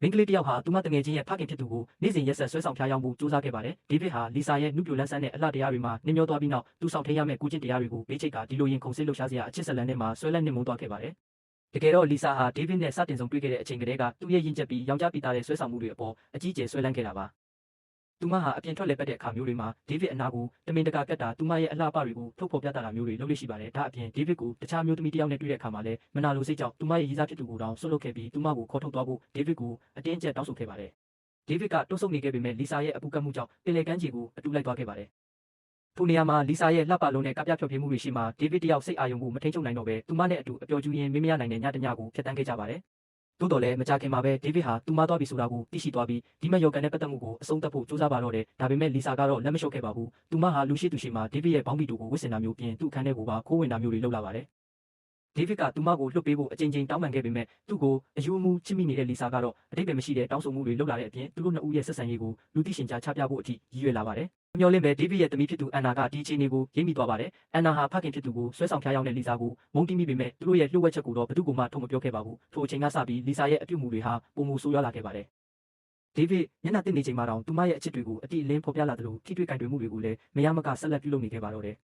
မိန်းကလေးတစ်ယောက်ဟာသူမတငယ်ချင်းရဲ့ဖခင်ဖြစ်သူကိုနေ့စဉ်ရက်ဆက်ဆွဲဆောင်ဖျားယောင်းမှုစူးစမ်းခဲ့ပါတယ်။ဒေးဗစ်ဟာလီဆာရဲ့နုပြိုလန်းဆန်းတဲ့အလှတရားတွေမှာနှင်းမျောသွားပြီးနောက်သူဆောင်ထိန်ရမယ့်ကုကျင့်တရားတွေကိုဘေးချိတ်ကဒီလိုရင်ခုန်စစ်လှုပ်ရှားစရာအချစ်ဇလန်ထဲမှာဆွဲလန်းနှင်မုန်းသွားခဲ့ပါတယ်။တကယ်တော့လီဆာဟာဒေးဗစ်နဲ့စတင်ဆုံးတွေ့ခဲ့တဲ့အချိန်ကတည်းကသူ့ရဲ့ရင့်ကျက်ပြီးရောင်ကျပီးသားတဲ့ဆွဲဆောင်မှုတွေအပေါ်အကြီးအကျယ်ဆွဲလန်းခဲ့တာပါ။သူမဟာအပြင်ထွက်လဲပတ်တဲ့အခါမျိုးတွေမှာဒေးဗစ်အနာကိုတမင်တကာကတ်တာသူမရဲ့အလှပတွေကိုထုတ်ဖော်ပြသတာမျိုးတွေလုပ်လို့ရှိပါတယ်။ဒါအပြင်ဒေးဗစ်ကိုတခြားမျိုးသမီးတစ်ယောက်နဲ့တွေ့တဲ့အခါမှာလည်းမနာလိုစိတ်ကြောင့်သူမရဲ့ရည်စားဖြစ်သူကိုတောင်ဆွတ်လွတ်ခဲ့ပြီးသူမကိုခေါ်ထုတ်သွားဖို့ဒေးဗစ်ကိုအတင်းအကျပ်တောင်းဆိုခဲ့ပါတယ်။ဒေးဗစ်ကတွန့်ဆုတ်နေခဲ့ပေမဲ့လီဆာရဲ့အပူကတ်မှုကြောင့်ပင်လယ်ကမ်းခြေကိုအတူလိုက်သွားခဲ့ပါတယ်။ထိုနေရာမှာလီဆာရဲ့လှပလုံးနဲ့ကပြဖြောပြမှုတွေရှိမှဒေးဗစ်တယောက်စိတ်အာရုံကိုမထိန်ချုပ်နိုင်တော့ပဲသူမနဲ့အတူအပျော်ကျူးရင်းမင်းမရနိုင်တဲ့ညတညကိုဖျက်ဆီးခဲ့ကြပါတယ်။သို့တော်လည်းမကြခင်မှာပဲဒေးဗစ်ဟာသူမသွားပြီဆိုတာကိုသိရှိသွားပြီးဒီမဲ့ယောဂန်နဲ့ပတ်သက်မှုကိုအဆုံးသတ်ဖို့ကြိုးစားပါတော့တယ်။ဒါပေမဲ့လီဆာကတော့လက်မလျှော့ခဲ့ပါဘူး။သူမဟာလူရှိသူရှိမှဒေးဗစ်ရဲ့ဘောင်းဘီတူကိုဝစ်စင်တာမျိုးပြင်သူ့အခန်းထဲကိုပါခိုးဝင်တာမျိုးတွေလုပ်လာပါတယ်။ဒေးဗစ်ကသူမကိုလွတ်ပေးဖို့အကြိမ်ကြိမ်တောင်းပန်ခဲ့ပေမဲ့သူ့ကိုအယူအမှုချစ်မိနေတဲ့လီဆာကတော့အတိတ်ပဲမရှိတဲ့တောင်းဆိုမှုတွေလုပ်လာတဲ့အပြင်သူတို့နှစ်ဦးရဲ့ဆက်ဆံရေးကိုလူသိရှင်ကြားချပြဖို့အထိရည်ရွယ်လာပါတယ်။မျောလင့်ပဲဒေးဗစ်ရဲ့သမီးဖြစ်သူအန်နာကဒီအခြေအနေကိုရိပ်မိသွားပါတယ်။အန်နာဟာဖခင်ဖြစ်သူကိုဆွဲဆောင်ဖျားယောင်းတဲ့လီဆာကိုမုန်းတီးမိပေမဲ့သူတို့ရဲ့လှုပ်ဝက်ချက်ကိုတော့ဘယ်သူမှထုတ်မပြောခဲ့ပါဘူး။ထိုအချိန်ကစပြီးလီဆာရဲ့အပြုအမူတွေဟာပုံမူဆိုးရွားလာခဲ့ပါတယ်။ဒေးဗစ်မျက်နှာတစ်နေချိန်မှာတောင်သူမရဲ့အချစ်တွေကိုအတိအလင်းဖော်ပြလာသလိုထိတွေ့ကင်တွယ်မှုတွေကိုလည်းမရမကဆက်လက်ပြုလုပ်နေခဲ့ပါတော့တယ်။